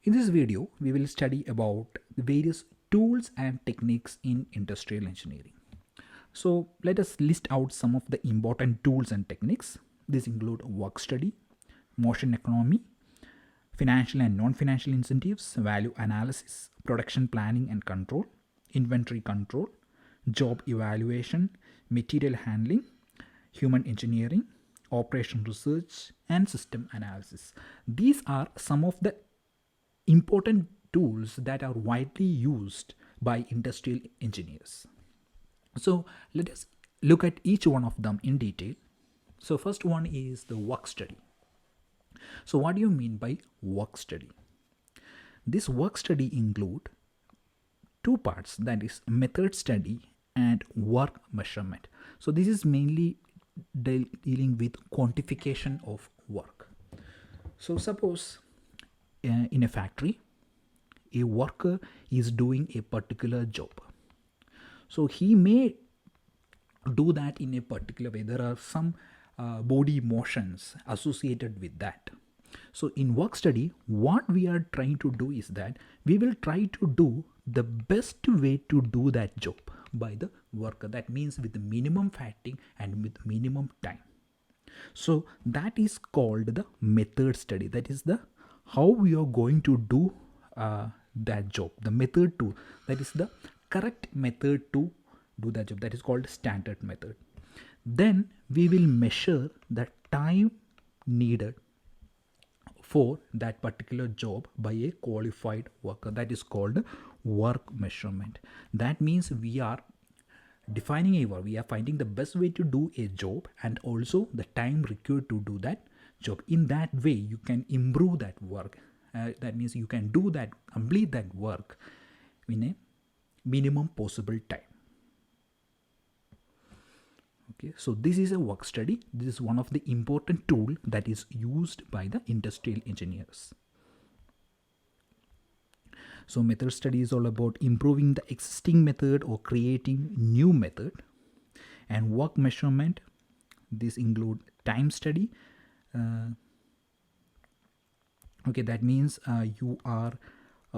In this video, we will study about the various tools and techniques in industrial engineering. So let us list out some of the important tools and techniques. These include work study, motion economy, financial and non-financial incentives, value analysis, production planning and control, inventory control, job evaluation, material handling, human engineering, operation research, and system analysis. These are some of the important tools that are widely used by industrial engineers. So let us look at each one of them in detail. So first one is the work study. So what do you mean by work study? This work study include two parts, that is method study and work measurement. So this is mainly dealing with quantification of work. So suppose in a factory, a worker is doing a particular job. So he may do that in a particular way. There are some body motions associated with that. So in work study, what we are trying to do is that we will try to do the best way to do that job by the worker. That means with the minimum fatigue and with minimum time. So that is called the method study. That is the how we are going to do that job. The method to, that is the correct method to do that job. That is called standard method. Then we will measure the time needed for that particular job by a qualified worker. That is called work measurement. That means we are defining a work. We are finding the best way to do a job and also the time required to do that job. In that way, you can improve that work. That means you can do that, complete that work in a minimum possible time. Okay, so this is a work study. This is one of the important tool that is used by the industrial engineers. So method study is all about improving the existing method or creating new method. And work measurement, this include time study. Okay, that means you are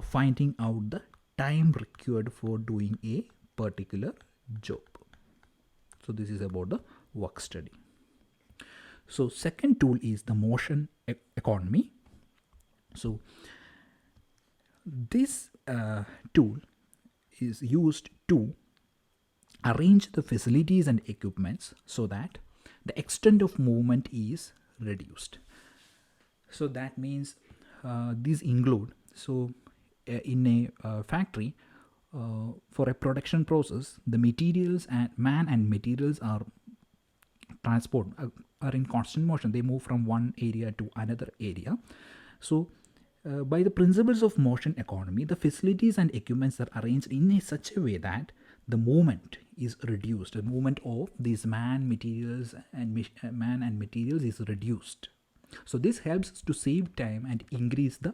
finding out the time required for doing a particular job. So this is about the work study. So second tool is the motion economy. So this tool is used to arrange the facilities and equipments so that the extent of movement is reduced. So that means these include, so in a factory, for a production process, the materials and man and materials are are in constant motion. They move from one area to another area. So by the principles of motion economy, the facilities and equipments are arranged in such a way that the movement is reduced. The movement of these man and materials is reduced. So this helps to save time and increase the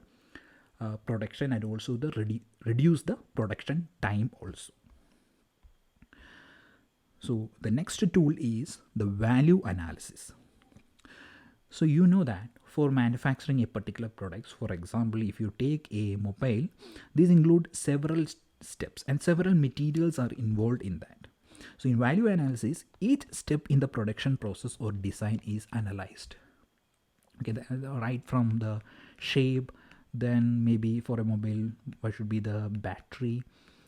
production and also the reduce the production time also. So the next tool is the value analysis. So you know that for manufacturing a particular products, for example, if you take a mobile, these include several steps and several materials are involved in that. So in value analysis, each step in the production process or design is analyzed. Okay, right from the shape, then maybe for a mobile, what should be the battery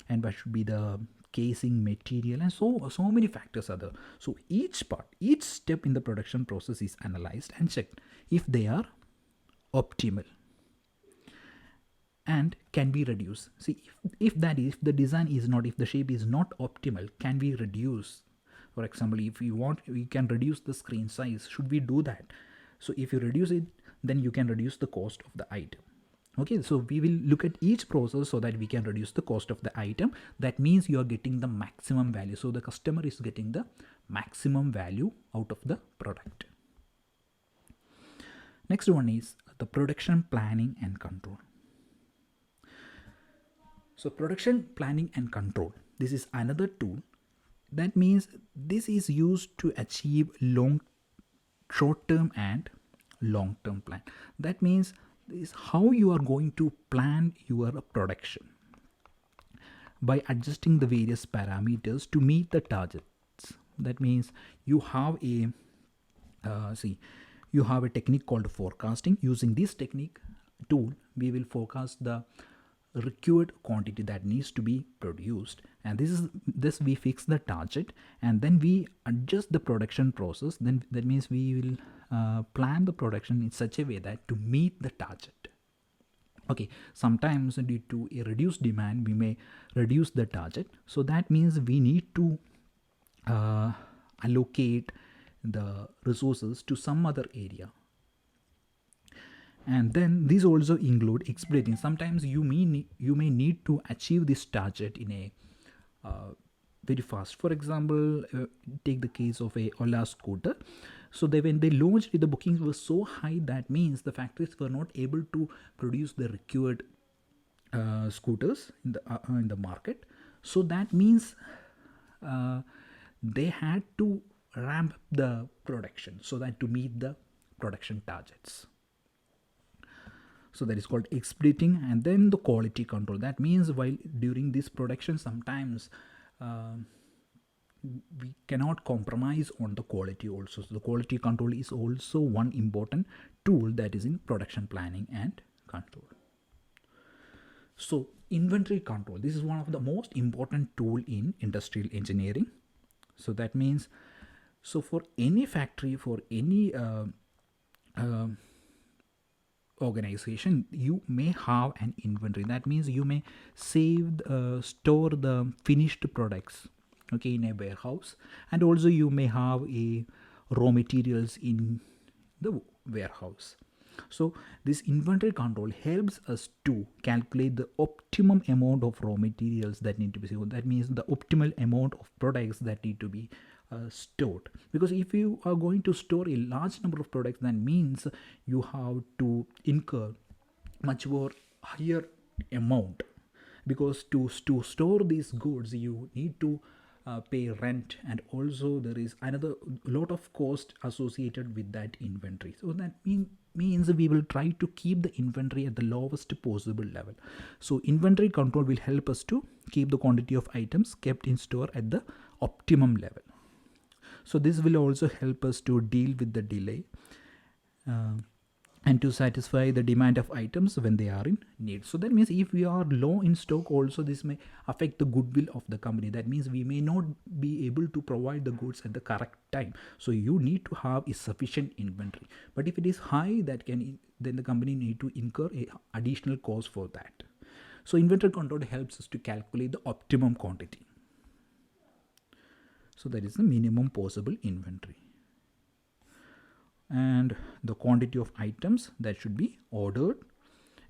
and what should be the casing material, and so many factors are there. So each step in the production process is analyzed and checked if they are optimal and can be reduced. See, if the design is not, if the shape is not optimal, can we reduce? For example, if you want, we can reduce the screen size. Should we do that? So if you reduce it, then you can reduce the cost of the item. Okay, so we will look at each process so that we can reduce the cost of the item. That means you are getting the maximum value. So the customer is getting the maximum value out of the product. Next one is the production planning and control. So production planning and control, this is another tool. That means this is used to achieve short-term and long-term plan. That means is how you are going to plan your production by adjusting the various parameters to meet the targets. That means you have a see you have a technique called forecasting. Using this technique tool, we will forecast the required quantity that needs to be produced, and this we fix the target, and then we adjust the production process. Then that means we will plan the production in such a way that to meet the target. Okay, sometimes due to a reduced demand we may reduce the target, so that means we need to allocate the resources to some other area. And then these also include exploiting. Sometimes you may need to achieve this target in a very fast. For example, take the case of a Ola scooter. So when they launched it, the bookings were so high, that means the factories were not able to produce the required scooters in the market. So that means they had to ramp up the production so that to meet the production targets. So that is called expediting. And then the quality control. That means while during this production, sometimes we cannot compromise on the quality also. So the quality control is also one important tool that is in production planning and control. So inventory control, this is one of the most important tool in industrial engineering. So that means, so for any factory, for any organization, you may have an inventory. That means you may store the finished products, okay, in a warehouse, and also you may have a raw materials in the warehouse. So this inventory control helps us to calculate the optimum amount of raw materials that need to be stored. That means the optimal amount of products that need to be stored. Because if you are going to store a large number of products, that means you have to incur much more higher amount, because to store these goods you need to pay rent, and also there is another lot of cost associated with that inventory. So that means we will try to keep the inventory at the lowest possible level. So inventory control will help us to keep the quantity of items kept in store at the optimum level. So this will also help us to deal with the delay and to satisfy the demand of items when they are in need. So that means if we are low in stock also, this may affect the goodwill of the company. That means we may not be able to provide the goods at the correct time. So you need to have a sufficient inventory. But if it is high, then the company need to incur a additional cost for that. So inventory control helps us to calculate the optimum quantity. So that is the minimum possible inventory. And the quantity of items that should be ordered,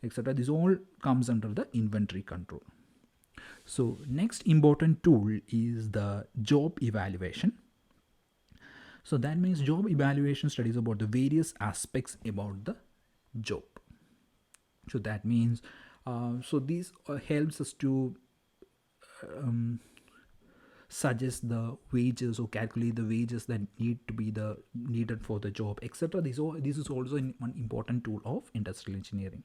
etc. This all comes under the inventory control. So next important tool is the job evaluation. So that means job evaluation studies about the various aspects about the job. So that means so this helps us to suggest the wages or calculate the wages that need to be needed for the job, etc. This is also one important tool of industrial engineering.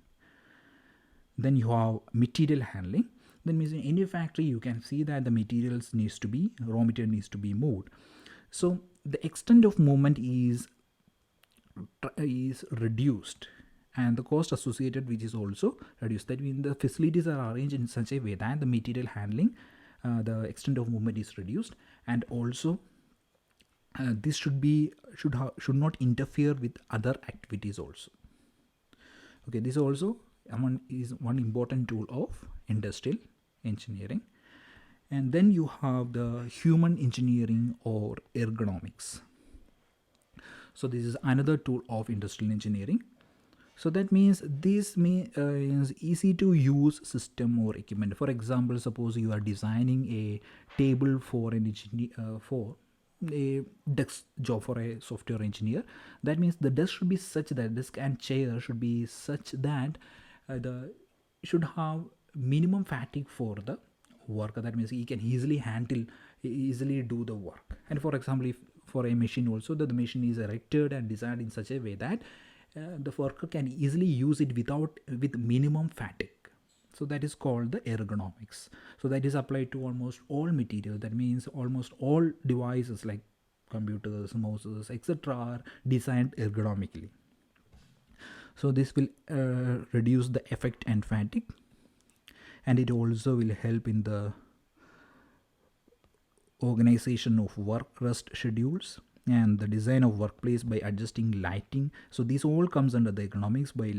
Then you have material handling. That means in any factory you can see that the raw material needs to be moved. So the extent of movement is reduced, and the cost associated which is also reduced. That means the facilities are arranged in such a way that the material handling, the extent of movement is reduced, and also this should not interfere with other activities also. Okay, this also is one important tool of industrial engineering. And then you have the human engineering or ergonomics. So this is another tool of industrial engineering. So that means this is easy to use system or equipment. For example, suppose you are designing a table for an engineer, for a desk job for a software engineer. That means the desk should be such that desk and chair should be such that should have minimum fatigue for the worker. That means he can easily do the work. And for example, if for a machine also, that the machine is erected and designed in such a way that the worker can easily use it with minimum fatigue. So that is called the ergonomics. So that is applied to almost all material. That means almost all devices like computers, mouses, etc. are designed ergonomically. So this will reduce the effect and fatigue, and it also will help in the organization of work rest schedules and the design of workplace by adjusting lighting. So this all comes under the economics by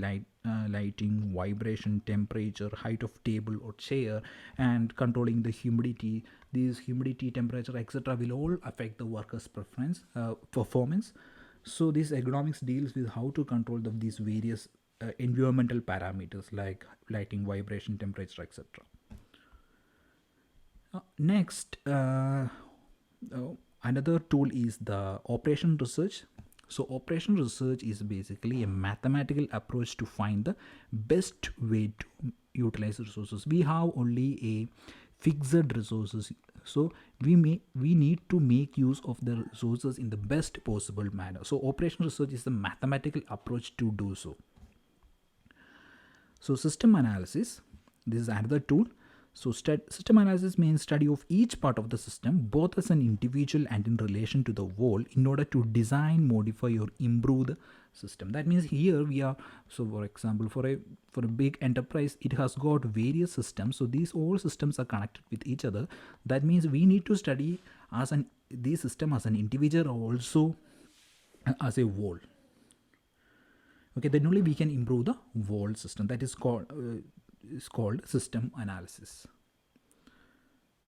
lighting, vibration, temperature, height of table or chair, and controlling the humidity. These humidity, temperature, etc. will all affect the worker's performance. So this ergonomics deals with how to control these various environmental parameters like lighting, vibration, temperature, etc. Next, another tool is the operation research. So operation research is basically a mathematical approach to find the best way to utilize resources. We have only a fixed resources, so we need to make use of the resources in the best possible manner. So operation research is the mathematical approach to do so. So system analysis, this is another tool. So system analysis means study of each part of the system, both as an individual and in relation to the whole, in order to design, modify, or improve the system. That means here we are. So, for example, for a big enterprise, it has got various systems. So these all systems are connected with each other. That means we need to study this system as an individual, also as a whole. Okay, then only we can improve the whole system. That is called system analysis.